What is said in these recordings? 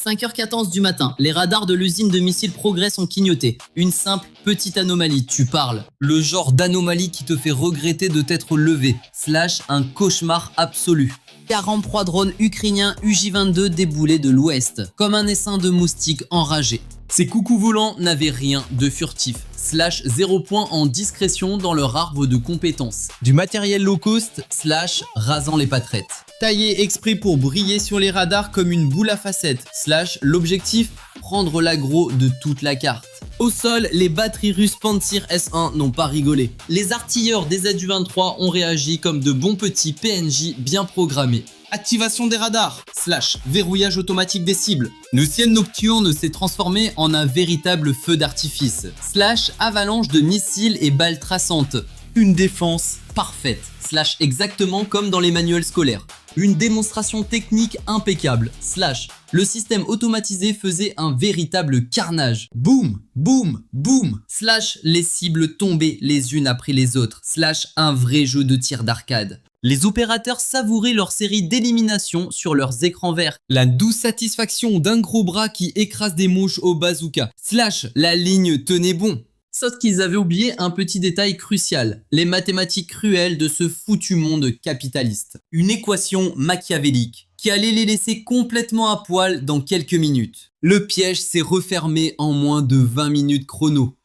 5h14 du matin, les radars de l'usine de missiles Progress ont clignoté. Une simple petite anomalie, tu parles. Le genre d'anomalie qui te fait regretter de t'être levé, / un cauchemar absolu. 43 drones ukrainiens UJ-22 déboulés de l'ouest, comme un essaim de moustiques enragés. Ces coucous volants n'avaient rien de furtif, / 0 point en discrétion dans leur arbre de compétences. Du matériel low cost / rasant les pâquerettes. Taillé exprès pour briller sur les radars comme une boule à facettes / l'objectif, prendre l'aggro de toute la carte. Au sol, les batteries russes Pantsir S1 n'ont pas rigolé. Les artilleurs des ZU-23 ont réagi comme de bons petits PNJ bien programmés. Activation des radars / verrouillage automatique des cibles. Le ciel nocturne s'est transformé en un véritable feu d'artifice / avalanche de missiles et balles traçantes. Une défense parfaite / exactement comme dans les manuels scolaires. Une démonstration technique impeccable / le système automatisé faisait un véritable carnage. Boum, boum, boum / les cibles tombaient les unes après les autres / un vrai jeu de tir d'arcade. Les opérateurs savouraient leur série d'éliminations sur leurs écrans verts. La douce satisfaction d'un gros bras qui écrase des mouches au bazooka / la ligne tenait bon. Sauf qu'ils avaient oublié un petit détail crucial, les mathématiques cruelles de ce foutu monde capitaliste. Une équation machiavélique qui allait les laisser complètement à poil dans quelques minutes. Le piège s'est refermé en moins de 20 minutes chrono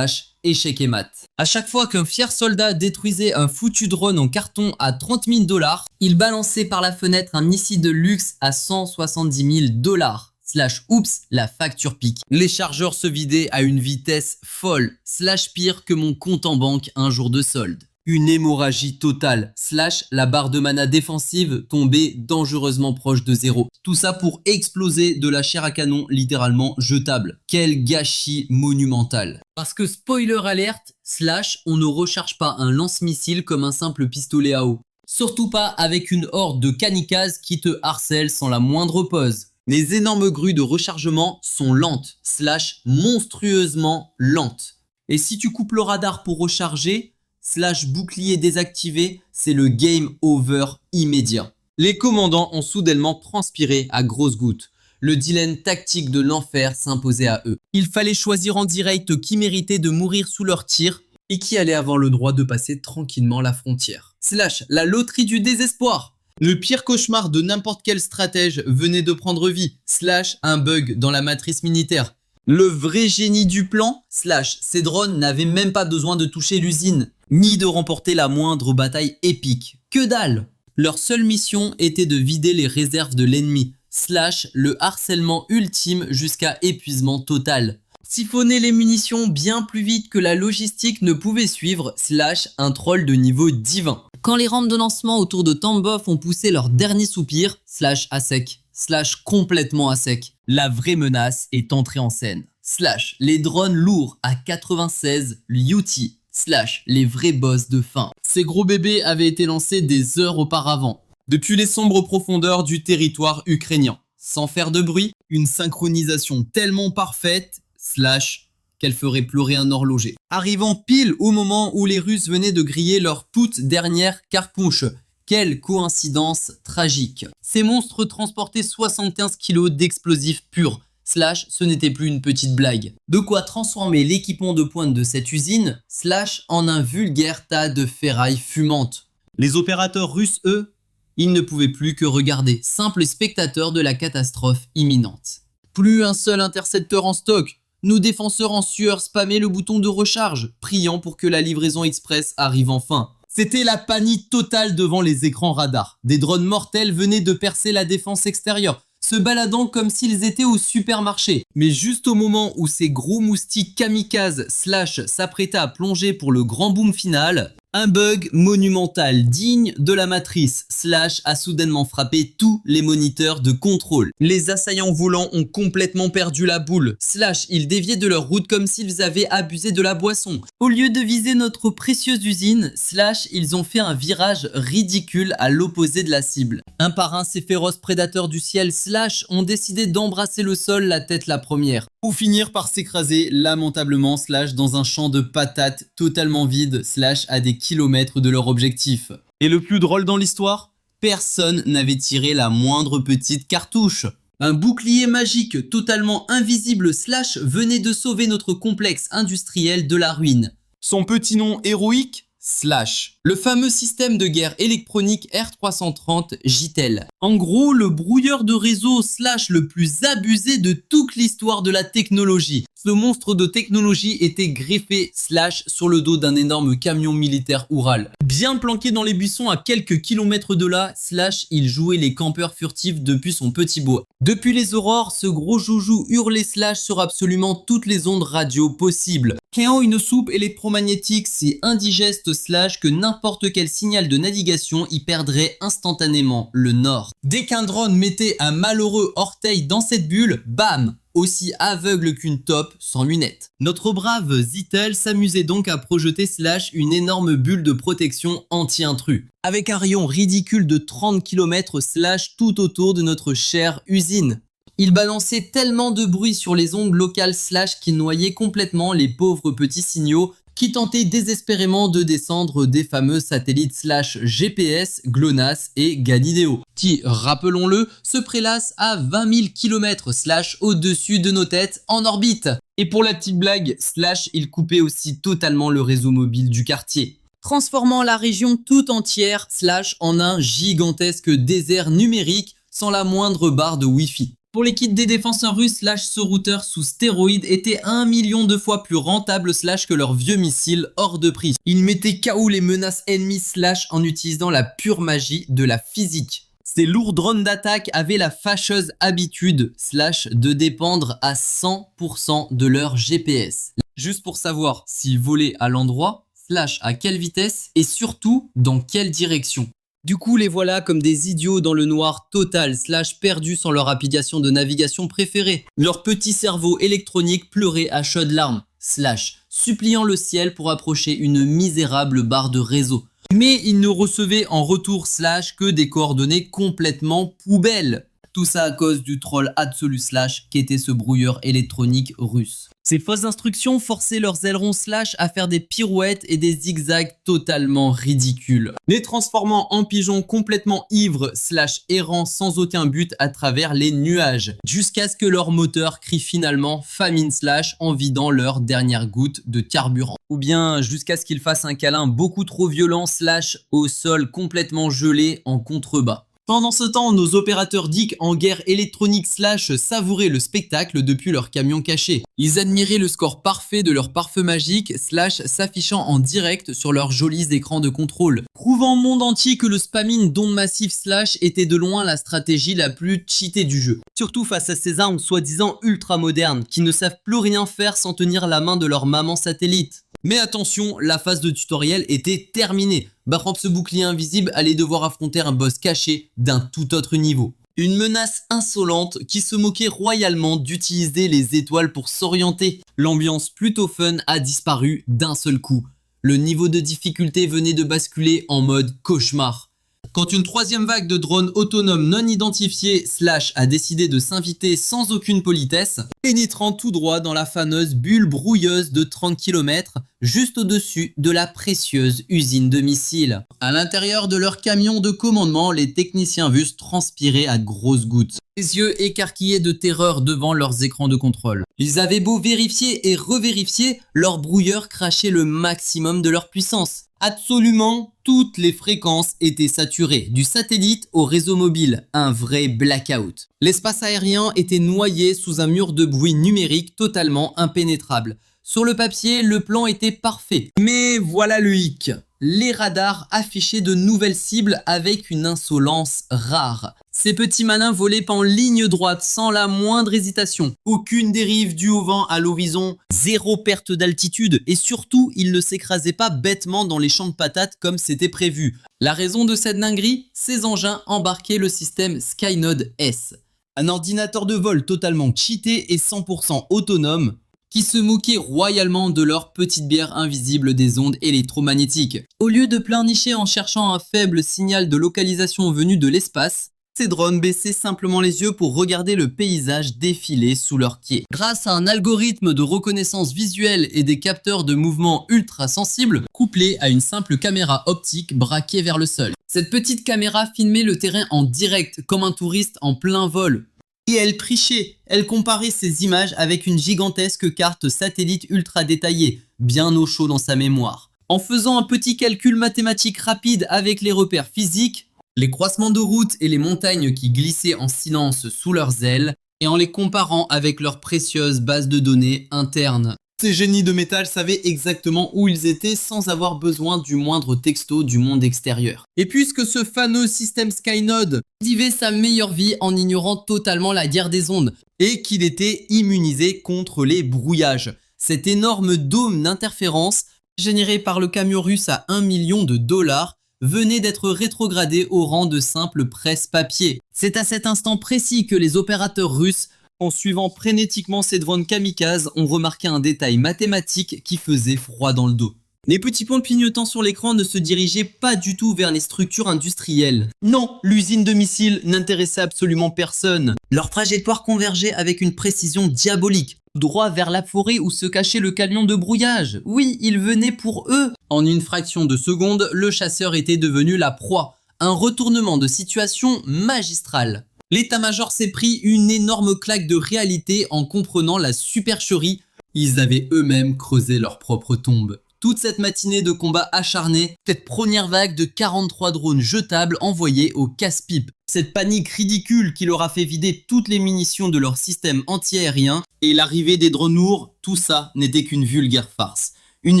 / échec et mat. À chaque fois qu'un fier soldat détruisait un foutu drone en carton à 30 000 $, il balançait par la fenêtre un missile de luxe à 170 000 $. / oups, la facture pique. Les chargeurs se vidaient à une vitesse folle / pire que mon compte en banque un jour de solde. Une hémorragie totale / la barre de mana défensive tombait dangereusement proche de zéro. Tout ça pour exploser de la chair à canon littéralement jetable. Quel gâchis monumental. Parce que spoiler alerte / on ne recharge pas un lance-missile comme un simple pistolet à eau. Surtout pas avec une horde de kamikazes qui te harcèlent sans la moindre pause. Les énormes grues de rechargement sont lentes / monstrueusement lentes. Et si tu coupes le radar pour recharger / bouclier désactivé, c'est le game over immédiat. Les commandants ont soudainement transpiré à grosses gouttes. Le dilemme tactique de l'enfer s'imposait à eux. Il fallait choisir en direct qui méritait de mourir sous leur tir et qui allait avoir le droit de passer tranquillement la frontière. / la loterie du désespoir. Le pire cauchemar de n'importe quel stratège venait de prendre vie / un bug dans la matrice militaire. Le vrai génie du plan / ces drones n'avaient même pas besoin de toucher l'usine, ni de remporter la moindre bataille épique. Que dalle! Leur seule mission était de vider les réserves de l'ennemi / le harcèlement ultime jusqu'à épuisement total. Siphonner les munitions bien plus vite que la logistique ne pouvait suivre / un troll de niveau divin. Quand les rampes de lancement autour de Tambov ont poussé leur dernier soupir / à sec / complètement à sec, la vraie menace est entrée en scène / les drones lourds à 96 Liuti / les vrais boss de fin. Ces gros bébés avaient été lancés des heures auparavant, depuis les sombres profondeurs du territoire ukrainien. Sans faire de bruit, une synchronisation tellement parfaite / qu'elle ferait pleurer un horloger. Arrivant pile au moment où les Russes venaient de griller leur toute dernière cartouche. Quelle coïncidence tragique. Ces monstres transportaient 75 kg d'explosifs purs / ce n'était plus une petite blague. De quoi transformer l'équipement de pointe de cette usine / en un vulgaire tas de ferraille fumante. Les opérateurs russes, eux, ils ne pouvaient plus que regarder, simples spectateurs de la catastrophe imminente. Plus un seul intercepteur en stock. Nos défenseurs en sueur spammaient le bouton de recharge, priant pour que la livraison express arrive enfin. C'était la panique totale devant les écrans radars. Des drones mortels venaient de percer la défense extérieure, se baladant comme s'ils étaient au supermarché. Mais juste au moment où ces gros moustiques kamikazes / s'apprêtaient à plonger pour le grand boom final, un bug monumental digne de la matrice / a soudainement frappé tous les moniteurs de contrôle. Les assaillants volants ont complètement perdu la boule / ils déviaient de leur route comme s'ils avaient abusé de la boisson. Au lieu de viser notre précieuse usine / ils ont fait un virage ridicule à l'opposé de la cible. Un par un, ces féroces prédateurs du ciel / ont décidé d'embrasser le sol la tête la première, pour finir par s'écraser lamentablement / dans un champ de patates totalement vide / à des kilomètres de leur objectif. Et le plus drôle dans l'histoire, personne n'avait tiré la moindre petite cartouche. Un bouclier magique totalement invisible Slash venait de sauver notre complexe industriel de la ruine. Son petit nom héroïque, Slash. Le fameux système de guerre électronique R330 JTEL. En gros, le brouilleur de réseau Slash le plus abusé de toute l'histoire de la technologie. Ce monstre de technologie était greffé Slash sur le dos d'un énorme camion militaire Oural. Bien planqué dans les buissons à quelques kilomètres de là, Slash, il jouait les campeurs furtifs depuis son petit bois. Depuis les aurores, ce gros joujou hurlait Slash sur absolument toutes les ondes radio possibles. Créant une soupe électromagnétique si indigeste Slash que n'importe quel signal de navigation y perdrait instantanément le nord. Dès qu'un drone mettait un malheureux orteil dans cette bulle, bam! Aussi aveugle qu'une taupe sans lunettes. Notre brave Zittel s'amusait donc à projeter Slash une énorme bulle de protection anti-intrus. Avec un rayon ridicule de 30 km Slash tout autour de notre chère usine. Il balançait tellement de bruit sur les ondes locales Slash qu'il noyait complètement les pauvres petits signaux qui tentaient désespérément de descendre des fameux satellites Slash GPS, GLONASS et Galileo, qui, rappelons-le, se prélassent à 20 000 km Slash au-dessus de nos têtes en orbite. Et pour la petite blague, Slash, il coupait aussi totalement le réseau mobile du quartier, transformant la région tout entière Slash en un gigantesque désert numérique sans la moindre barre de Wi-Fi. Pour les kits des défenseurs russes, Slash, ce routeur sous stéroïdes était 1 million de fois plus rentable Slash que leurs vieux missiles hors de prix. Ils mettaient KO les menaces ennemies Slash en utilisant la pure magie de la physique. Ces lourds drones d'attaque avaient la fâcheuse habitude Slash de dépendre à 100% de leur GPS. Juste pour savoir s'ils volaient à l'endroit, Slash à quelle vitesse et surtout dans quelle direction. Du coup, les voilà comme des idiots dans le noir total, Slash perdus sans leur application de navigation préférée. Leur petit cerveau électronique pleurait à chaudes larmes, Slash, suppliant le ciel pour approcher une misérable barre de réseau. Mais ils ne recevaient en retour Slash que des coordonnées complètement poubelles. Tout ça à cause du troll absolu Slash qu'était ce brouilleur électronique russe. Ces fausses instructions forçaient leurs ailerons Slash à faire des pirouettes et des zigzags totalement ridicules, les transformant en pigeons complètement ivres Slash errant sans aucun but à travers les nuages, jusqu'à ce que leur moteur crie finalement famine Slash en vidant leur dernière goutte de carburant. Ou bien jusqu'à ce qu'ils fassent un câlin beaucoup trop violent Slash au sol complètement gelé en contrebas. Pendant ce temps, nos opérateurs Dick en guerre électronique Slash savouraient le spectacle depuis leur camion caché. Ils admiraient le score parfait de leur pare-feu magique Slash s'affichant en direct sur leurs jolis écrans de contrôle, prouvant au monde entier que le spamming d'ondes massives Slash était de loin la stratégie la plus cheatée du jeu. Surtout face à ces armes soi-disant ultra modernes qui ne savent plus rien faire sans tenir la main de leur maman satellite. Mais attention, la phase de tutoriel était terminée. Bahrop, ce bouclier invisible, allait devoir affronter un boss caché d'un tout autre niveau. Une menace insolente qui se moquait royalement d'utiliser les étoiles pour s'orienter. L'ambiance plutôt fun a disparu d'un seul coup. Le niveau de difficulté venait de basculer en mode cauchemar. Quand une troisième vague de drones autonomes non identifiés Slash a décidé de s'inviter sans aucune politesse, pénétrant tout droit dans la fameuse bulle brouilleuse de 30 km, juste au-dessus de la précieuse usine de missiles. À l'intérieur de leur camion de commandement, les techniciens vus transpiraient à grosses gouttes, les yeux écarquillés de terreur devant leurs écrans de contrôle. Ils avaient beau vérifier et revérifier, leur brouilleur crachait le maximum de leur puissance. Absolument toutes les fréquences étaient saturées, du satellite au réseau mobile, un vrai blackout. L'espace aérien était noyé sous un mur de bruit numérique totalement impénétrable. Sur le papier, le plan était parfait. Mais voilà le hic. Les radars affichaient de nouvelles cibles avec une insolence rare. Ces petits malins volaient en ligne droite sans la moindre hésitation. Aucune dérive due au vent à l'horizon, zéro perte d'altitude et surtout, ils ne s'écrasaient pas bêtement dans les champs de patates comme c'était prévu. La raison de cette dinguerie, ces engins embarquaient le système Skynode S. Un ordinateur de vol totalement cheaté et 100% autonome qui se moquaient royalement de leur petite bière invisible des ondes électromagnétiques. Au lieu de pleurnicher en cherchant un faible signal de localisation venu de l'espace, ces drones baissaient simplement les yeux pour regarder le paysage défiler sous leurs pieds. Grâce à un algorithme de reconnaissance visuelle et des capteurs de mouvement ultra sensibles, couplés à une simple caméra optique braquée vers le sol. Cette petite caméra filmait le terrain en direct, comme un touriste en plein vol. Et elle trichait, elle comparait ces images avec une gigantesque carte satellite ultra détaillée, bien au chaud dans sa mémoire. En faisant un petit calcul mathématique rapide avec les repères physiques, les croisements de route et les montagnes qui glissaient en silence sous leurs ailes, et en les comparant avec leurs précieuses bases de données internes. Ces génies de métal savaient exactement où ils étaient sans avoir besoin du moindre texto du monde extérieur. Et puisque ce fameux système Skynode vivait sa meilleure vie en ignorant totalement la guerre des ondes et qu'il était immunisé contre les brouillages, cet énorme dôme d'interférence généré par le camion russe à 1 million de dollars venait d'être rétrogradé au rang de simple presse-papier. C'est à cet instant précis que les opérateurs russes, en suivant frénétiquement ces drones kamikazes, ont remarqué un détail mathématique qui faisait froid dans le dos. Les petits points clignotants sur l'écran ne se dirigeaient pas du tout vers les structures industrielles. Non, l'usine de missiles n'intéressait absolument personne. Leur trajectoire convergeait avec une précision diabolique, droit vers la forêt où se cachait le camion de brouillage. Oui, il venait pour eux. En une fraction de seconde, le chasseur était devenu la proie. Un retournement de situation magistral. L'état-major s'est pris une énorme claque de réalité en comprenant la supercherie. Ils avaient eux-mêmes creusé leur propre tombe. Toute cette matinée de combat acharné, cette première vague de 43 drones jetables envoyés au casse-pipe. Cette panique ridicule qui leur a fait vider toutes les munitions de leur système anti-aérien et l'arrivée des drones lourds, tout ça n'était qu'une vulgaire farce. Une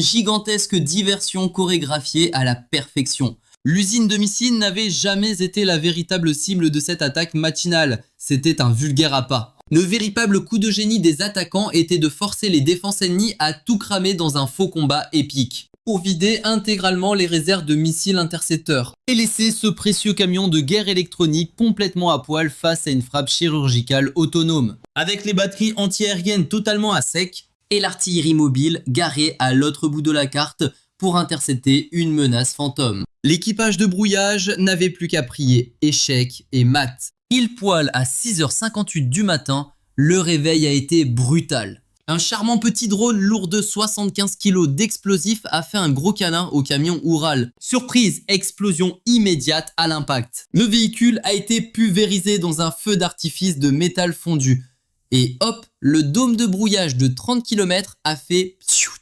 gigantesque diversion chorégraphiée à la perfection. L'usine de missiles n'avait jamais été la véritable cible de cette attaque matinale, c'était un vulgaire appât. Le véritable coup de génie des attaquants était de forcer les défenses ennemies à tout cramer dans un faux combat épique, pour vider intégralement les réserves de missiles intercepteurs, et laisser ce précieux camion de guerre électronique complètement à poil face à une frappe chirurgicale autonome, avec les batteries anti-aériennes totalement à sec, et l'artillerie mobile garée à l'autre bout de la carte pour intercepter une menace fantôme. L'équipage de brouillage n'avait plus qu'à prier échec et mat. Pile poil à 6h58 du matin, le réveil a été brutal. Un charmant petit drone lourd de 75 kg d'explosifs a fait un gros câlin au camion Oural. Surprise, explosion immédiate à l'impact. Le véhicule a été pulvérisé dans un feu d'artifice de métal fondu. Et hop, le dôme de brouillage de 30 km a fait psiout.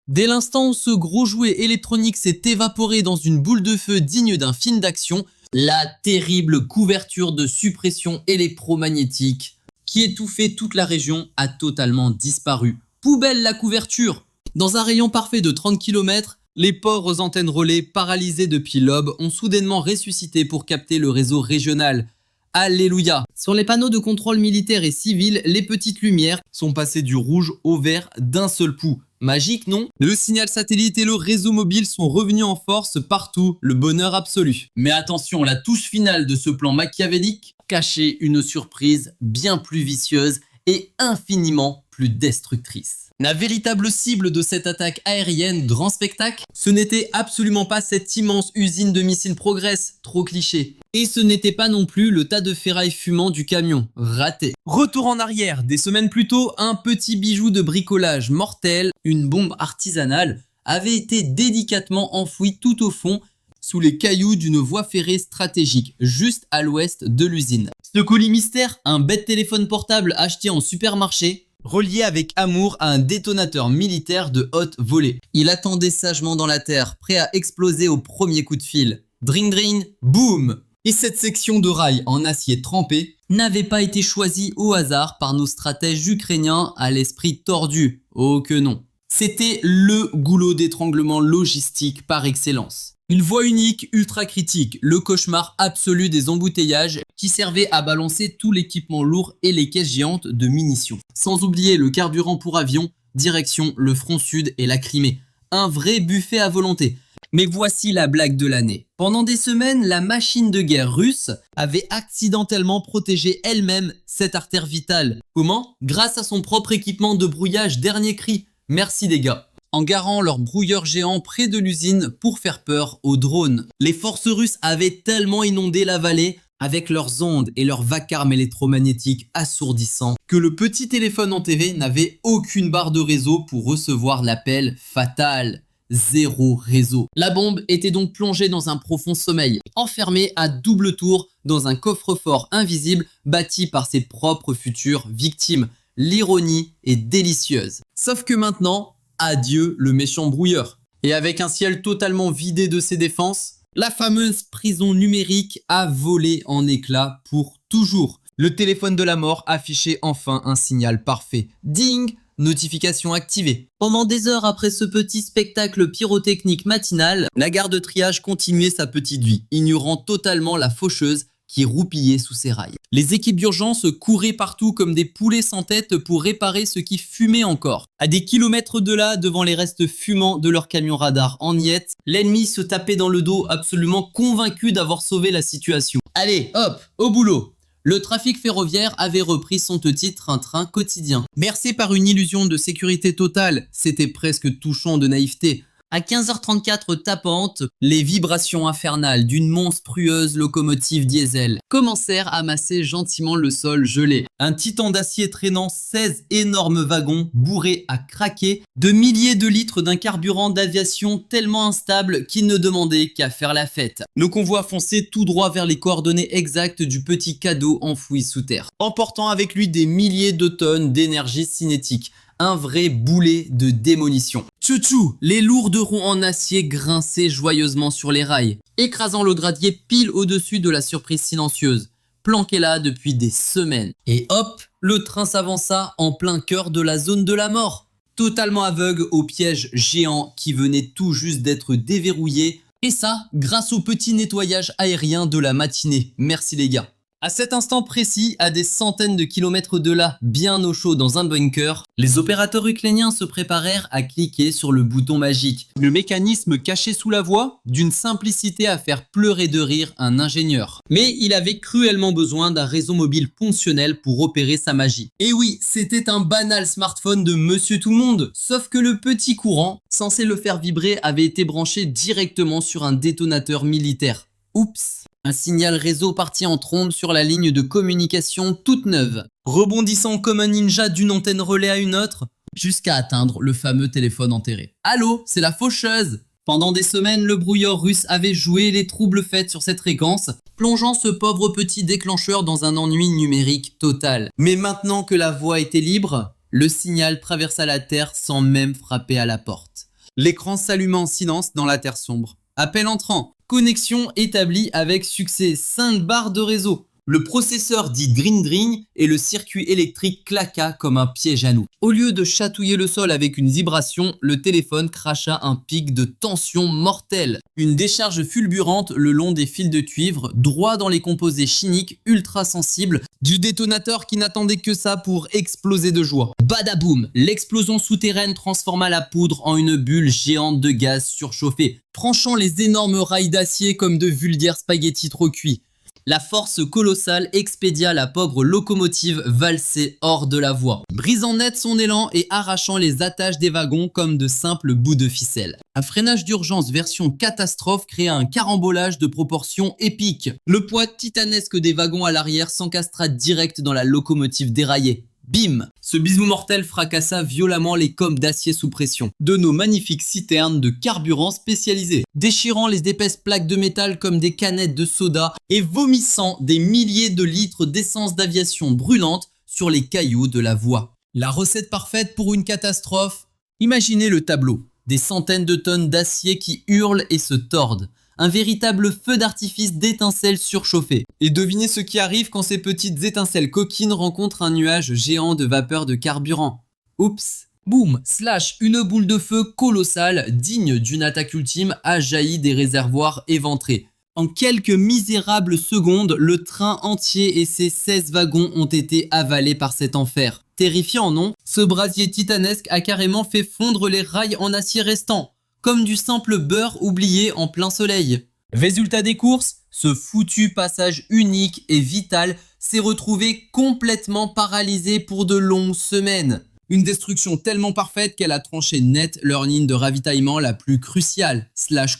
Dès l'instant où ce gros jouet électronique s'est évaporé dans une boule de feu digne d'un film d'action, la terrible couverture de suppression électromagnétique qui étouffait toute la région a totalement disparu. Poubelle la couverture! Dans un rayon parfait de 30 km, les pauvres antennes relais paralysées depuis l'aube ont soudainement ressuscité pour capter le réseau régional. Alléluia! Sur les panneaux de contrôle militaire et civil, les petites lumières sont passées du rouge au vert d'un seul coup. Magique, non? Le signal satellite et le réseau mobile sont revenus en force partout, le bonheur absolu. Mais attention, la touche finale de ce plan machiavélique cachait une surprise bien plus vicieuse et infiniment plus destructrice. La véritable cible de cette attaque aérienne grand spectacle, ce n'était absolument pas cette immense usine de missiles Progress, trop cliché. Et ce n'était pas non plus le tas de ferraille fumant du camion, raté. Retour en arrière, des semaines plus tôt, un petit bijou de bricolage mortel, une bombe artisanale, avait été délicatement enfouie tout au fond, sous les cailloux d'une voie ferrée stratégique, juste à l'ouest de l'usine. Ce colis mystère, un bête téléphone portable acheté en supermarché, relié avec amour à un détonateur militaire de haute volée. Il attendait sagement dans la terre, prêt à exploser au premier coup de fil. Dring dring, boum! Et cette section de rail en acier trempé n'avait pas été choisie au hasard par nos stratèges ukrainiens à l'esprit tordu. Oh que non. C'était le goulot d'étranglement logistique par excellence. Une voie unique ultra critique, le cauchemar absolu des embouteillages qui servait à balancer tout l'équipement lourd et les caisses géantes de munitions. Sans oublier le carburant pour avion, direction le front sud et la Crimée. Un vrai buffet à volonté. Mais voici la blague de l'année. Pendant des semaines, la machine de guerre russe avait accidentellement protégé elle-même cette artère vitale. Comment? Grâce à son propre équipement de brouillage dernier cri. Merci les gars. En garant leur brouilleur géant près de l'usine pour faire peur aux drones. Les forces russes avaient tellement inondé la vallée avec leurs ondes et leurs vacarmes électromagnétiques assourdissants que le petit téléphone en TV n'avait aucune barre de réseau pour recevoir l'appel fatal. zéro réseau. La bombe était donc plongée dans un profond sommeil, enfermée à double tour dans un coffre-fort invisible bâti par ses propres futures victimes. L'ironie est délicieuse. Sauf que maintenant, adieu le méchant brouilleur. Et avec un ciel totalement vidé de ses défenses, la fameuse prison numérique a volé en éclats pour toujours. Le téléphone de la mort affichait enfin un signal parfait. Ding! Notification activée. Pendant des heures après ce petit spectacle pyrotechnique matinal, la gare de triage continuait sa petite vie, ignorant totalement la faucheuse qui roupillait sous ses rails. Les équipes d'urgence couraient partout comme des poulets sans tête pour réparer ce qui fumait encore. À des kilomètres de là, devant les restes fumants de leur camion radar en miettes, l'ennemi se tapait dans le dos, absolument convaincu d'avoir sauvé la situation. Allez, hop, au boulot! Le trafic ferroviaire avait repris son petit train-train quotidien. Bercé par une illusion de sécurité totale, c'était presque touchant de naïveté. À 15h34 tapante, les vibrations infernales d'une monstrueuse locomotive diesel commencèrent à masser gentiment le sol gelé. Un titan d'acier traînant 16 énormes wagons bourrés à craquer, de milliers de litres d'un carburant d'aviation tellement instable qu'il ne demandait qu'à faire la fête. Le convoi fonçait tout droit vers les coordonnées exactes du petit cadeau enfoui sous terre, emportant avec lui des milliers de tonnes d'énergie cinétique. Un vrai boulet de démolition. Tchou-tchou, les lourdes roues en acier grinçaient joyeusement sur les rails, écrasant le gravier pile au-dessus de la surprise silencieuse, planquée là depuis des semaines. Et hop, le train s'avança en plein cœur de la zone de la mort, totalement aveugle au piège géant qui venait tout juste d'être déverrouillé, et ça, grâce au petit nettoyage aérien de la matinée. Merci les gars. À cet instant précis, à des centaines de kilomètres de là, bien au chaud dans un bunker, les opérateurs ukrainiens se préparèrent à cliquer sur le bouton magique. Le mécanisme caché sous la voie, d'une simplicité à faire pleurer de rire un ingénieur. Mais il avait cruellement besoin d'un réseau mobile fonctionnel pour opérer sa magie. Et oui, c'était un banal smartphone de Monsieur Tout-le-Monde, sauf que le petit courant, censé le faire vibrer, avait été branché directement sur un détonateur militaire. Oups! Un signal réseau partit en trombe sur la ligne de communication toute neuve, rebondissant comme un ninja d'une antenne relais à une autre, jusqu'à atteindre le fameux téléphone enterré. Allô, c'est la faucheuse! Pendant des semaines, le brouilleur russe avait joué les troubles faits sur cette fréquence, plongeant ce pauvre petit déclencheur dans un ennui numérique total. Mais maintenant que la voie était libre, le signal traversa la Terre sans même frapper à la porte. L'écran s'alluma en silence dans la Terre sombre. Appel entrant. Connexion établie avec succès, 5 barres de réseau. Le processeur dit dring et le circuit électrique claqua comme un piège à nous. Au lieu de chatouiller le sol avec une vibration, le téléphone cracha un pic de tension mortelle. Une décharge fulgurante le long des fils de cuivre, droit dans les composés chimiques ultra sensibles du détonateur qui n'attendait que ça pour exploser de joie. Badaboum! L'explosion souterraine transforma la poudre en une bulle géante de gaz surchauffé, tranchant les énormes rails d'acier comme de vulgaires spaghettis trop cuits. La force colossale expédia la pauvre locomotive valsée hors de la voie, brisant net son élan et arrachant les attaches des wagons comme de simples bouts de ficelle. Un freinage d'urgence version catastrophe créa un carambolage de proportions épiques. Le poids titanesque des wagons à l'arrière s'encastra direct dans la locomotive déraillée. Bim! Ce bisou mortel fracassa violemment les cônes d'acier sous pression de nos magnifiques citernes de carburant spécialisés, déchirant les épaisses plaques de métal comme des canettes de soda et vomissant des milliers de litres d'essence d'aviation brûlante sur les cailloux de la voie. La recette parfaite pour une catastrophe? Imaginez le tableau. Des centaines de tonnes d'acier qui hurlent et se tordent. Un véritable feu d'artifice d'étincelles surchauffées. Et devinez ce qui arrive quand ces petites étincelles coquines rencontrent un nuage géant de vapeur de carburant. Oups! Boum! Slash, une boule de feu colossale, digne d'une attaque ultime, a jailli des réservoirs éventrés. En quelques misérables secondes, le train entier et ses 16 wagons ont été avalés par cet enfer. Terrifiant, non? Ce brasier titanesque a carrément fait fondre les rails en acier restants, comme du simple beurre oublié en plein soleil. Résultat des courses, ce foutu passage unique et vital s'est retrouvé complètement paralysé pour de longues semaines. Une destruction tellement parfaite qu'elle a tranché net leur ligne de ravitaillement la plus cruciale,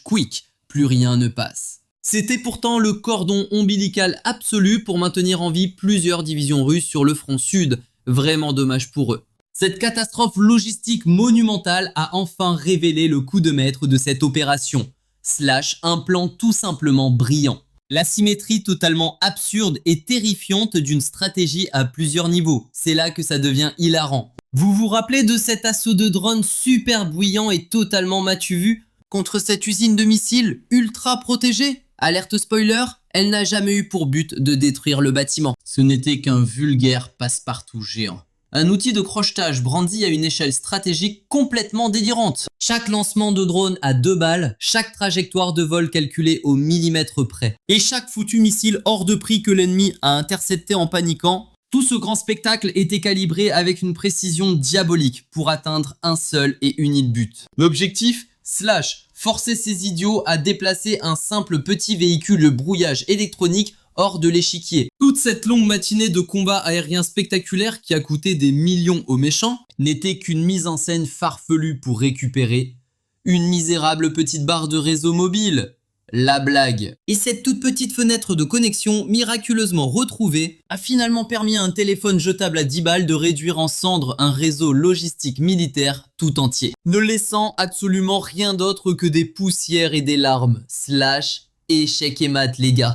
/quick, plus rien ne passe. C'était pourtant le cordon ombilical absolu pour maintenir en vie plusieurs divisions russes sur le front sud, vraiment dommage pour eux. Cette catastrophe logistique monumentale a enfin révélé le coup de maître de cette opération, / un plan tout simplement brillant. La symétrie totalement absurde et terrifiante d'une stratégie à plusieurs niveaux, c'est là que ça devient hilarant. Vous vous rappelez de cet assaut de drones super bruyant et totalement matu vu contre cette usine de missiles ultra protégée? Alerte spoiler, elle n'a jamais eu pour but de détruire le bâtiment. Ce n'était qu'un vulgaire passe-partout géant. Un outil de crochetage brandi à une échelle stratégique complètement délirante. Chaque lancement de drone à 2 balles, chaque trajectoire de vol calculée au millimètre près. Et chaque foutu missile hors de prix que l'ennemi a intercepté en paniquant. Tout ce grand spectacle était calibré avec une précision diabolique pour atteindre un seul et unique but. L'objectif, / forcer ces idiots à déplacer un simple petit véhicule de brouillage électronique hors de l'échiquier. Toute cette longue matinée de combat aérien spectaculaire qui a coûté des millions aux méchants n'était qu'une mise en scène farfelue pour récupérer une misérable petite barre de réseau mobile. La blague. Et cette toute petite fenêtre de connexion miraculeusement retrouvée a finalement permis à un téléphone jetable à 10 balles de réduire en cendres un réseau logistique militaire tout entier, ne laissant absolument rien d'autre que des poussières et des larmes / échec et mat les gars.